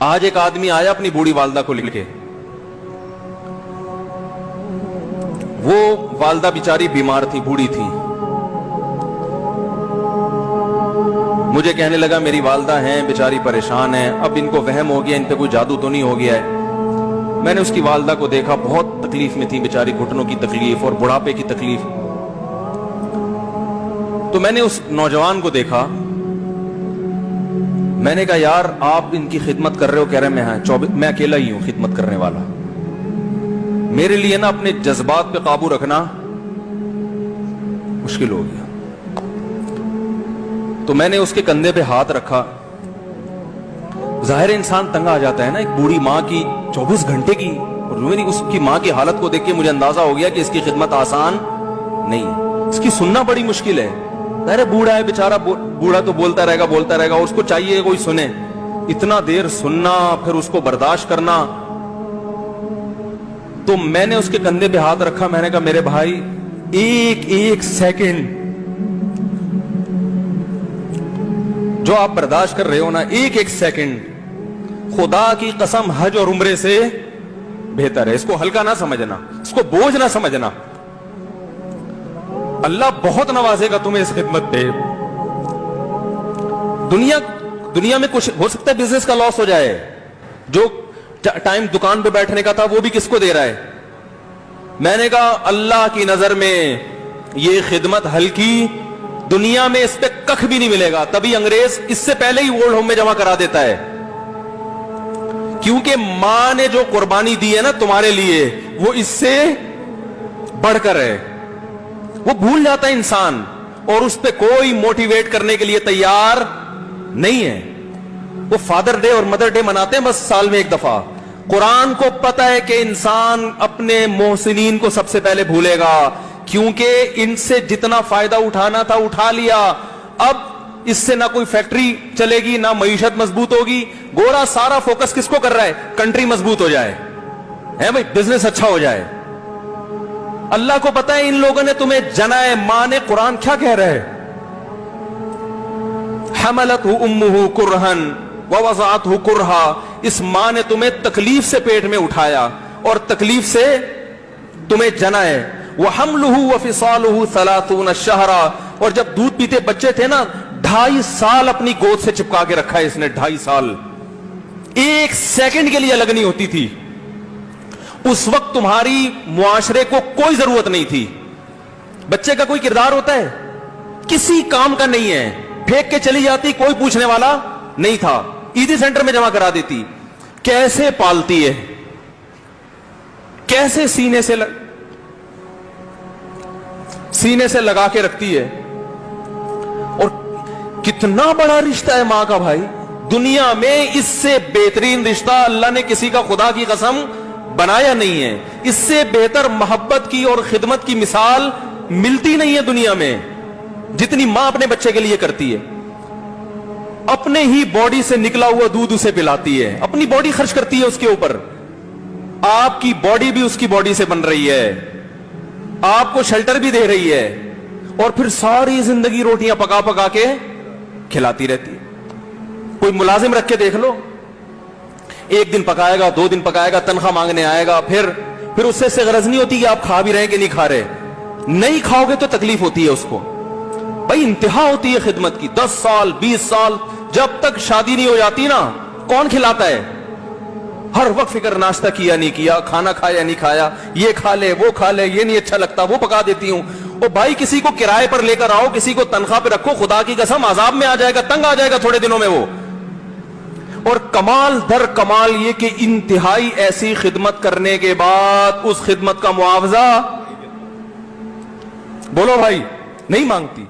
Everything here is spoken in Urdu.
آج ایک آدمی آیا اپنی بوڑھی والدہ کو لے کے، وہ والدہ بیچاری بیمار تھی، بوڑھی تھی. مجھے کہنے لگا میری والدہ ہیں بیچاری پریشان ہیں، اب ان کو وہم ہو گیا ان پہ کوئی جادو تو نہیں ہو گیا ہے. میں نے اس کی والدہ کو دیکھا، بہت تکلیف میں تھی بیچاری، گھٹنوں کی تکلیف اور بڑھاپے کی تکلیف. تو میں نے اس نوجوان کو دیکھا، میں نے کہا یار آپ ان کی خدمت کر رہے ہو؟ کہہ رہے میں اکیلا ہی ہوں خدمت کرنے والا. میرے لیے نا اپنے جذبات پہ قابو رکھنا مشکل ہو گیا. تو میں نے اس کے کندھے پہ ہاتھ رکھا. ظاہر انسان تنگ آ جاتا ہے نا، ایک بوڑھی ماں کی 24 گھنٹے کی، اور اس کی ماں کی حالت کو دیکھ کے مجھے اندازہ ہو گیا کہ اس کی خدمت آسان نہیں ہے، اس کی سننا بڑی مشکل ہے. ظاہر بوڑھا ہے بیچارہ، بوڑھا تو بولتا رہے گا، اس کو چاہیے کوئی سنے. اتنا دیر سننا پھر اس کو برداشت کرنا. تو میں نے اس کے کندھے پہ ہاتھ رکھا، میں نے کہا میرے بھائی ایک سیکنڈ جو آپ برداشت کر رہے ہو نا، ایک سیکنڈ خدا کی قسم حج اور عمرے سے بہتر ہے. اس کو ہلکا نہ سمجھنا، اس کو بوجھ نہ سمجھنا. اللہ بہت نوازے گا تمہیں اس خدمت پہ. دنیا میں کچھ ہو سکتا ہے بزنس کا لاس ہو جائے، جو ٹائم دکان پہ بیٹھنے کا تھا وہ بھی کس کو دے رہا ہے. میں نے کہا اللہ کی نظر میں یہ خدمت ہلکی، دنیا میں اس پہ کخ بھی نہیں ملے گا. تبھی انگریز اس سے پہلے ہی اولڈ ہوم میں جمع کرا دیتا ہے، کیونکہ ماں نے جو قربانی دی ہے نا تمہارے لیے وہ اس سے بڑھ کر ہے. وہ بھول جاتا ہے انسان، اور اس پہ کوئی موٹیویٹ کرنے کے لیے تیار نہیں ہے. وہ فادر ڈے اور مدر ڈے مناتے ہیں بس سال میں ایک دفعہ. قرآن کو پتہ ہے کہ انسان اپنے محسنین کو سب سے پہلے بھولے گا، کیونکہ ان سے جتنا فائدہ اٹھانا تھا اٹھا لیا. اب اس سے نہ کوئی فیکٹری چلے گی، نہ معیشت مضبوط ہوگی. گورا سارا فوکس کس کو کر رہا ہے؟ کنٹری مضبوط ہو جائے، ہے بھائی، بزنس اچھا ہو جائے. اللہ کو پتہ ہے ان لوگوں نے تمہیں جنا ہے. ماں نے قرآن کیا کہہ رہا ہے؟ حملتہ امہ کرہن ووضعتہ کرہا. اس ماں نے تمہیں تکلیف سے پیٹ میں اٹھایا اور تکلیف سے تمہیں جنا ہے. وحملہ وفصالہ 30 شہرا. اور جب دودھ پیتے بچے تھے نا، 2.5 سال اپنی گود سے چپکا کے رکھا ہے اس نے. 2.5 سال ایک سیکنڈ کے لیے الگ نہیں ہوتی تھی. اس وقت تمہاری معاشرے کو کوئی ضرورت نہیں تھی. بچے کا کوئی کردار ہوتا ہے؟ کسی کام کا نہیں ہے. پھینک کے چلی جاتی، کوئی پوچھنے والا نہیں تھا. عیدی سینٹر میں جمع کرا دیتی. کیسے پالتی ہے، کیسے سینے سے لگا کے رکھتی ہے. اور کتنا بڑا رشتہ ہے ماں کا بھائی. دنیا میں اس سے بہترین رشتہ اللہ نے کسی کا خدا کی قسم بنایا نہیں ہے. اس سے بہتر محبت کی اور خدمت کی مثال ملتی نہیں ہے دنیا میں، جتنی ماں اپنے بچے کے لیے کرتی ہے. اپنے ہی باڈی سے نکلا ہوا دودھ اسے پلاتی ہے، اپنی باڈی خرچ کرتی ہے اس کے اوپر. آپ کی باڈی بھی اس کی باڈی سے بن رہی ہے، آپ کو شیلٹر بھی دے رہی ہے، اور پھر ساری زندگی روٹیاں پکا پکا کے کھلاتی رہتی ہے. کوئی ملازم رکھ کے دیکھ لو، ایک دن پکائے گا، 2 دن پکائے گا، تنخواہ مانگنے آئے گا. پھر اس سے غرض نہیں ہوتی کہ آپ کھا بھی رہے ہیں کہ نہیں کھا رہے. نہیں کھاؤ گے تو تکلیف ہوتی ہے اس کو. بھائی انتہا ہوتی ہے خدمت کی. 10 سال 20 سال جب تک شادی نہیں ہو جاتی نا، کون کھلاتا ہے؟ ہر وقت فکر، ناشتہ کیا نہیں کیا، کھانا کھایا نہیں کھایا، یہ کھا لے وہ کھا لے، یہ نہیں اچھا لگتا وہ پکا دیتی ہوں. او بھائی کسی کو کرائے پر لے کر آؤ، کسی کو تنخواہ پہ رکھو، خدا کی قسم عذاب میں آ جائے گا، تنگ آ جائے گا تھوڑے دنوں میں وہ. اور کمال در کمال یہ کہ انتہائی ایسی خدمت کرنے کے بعد اس خدمت کا معاوضہ بولو بھائی نہیں مانگتی.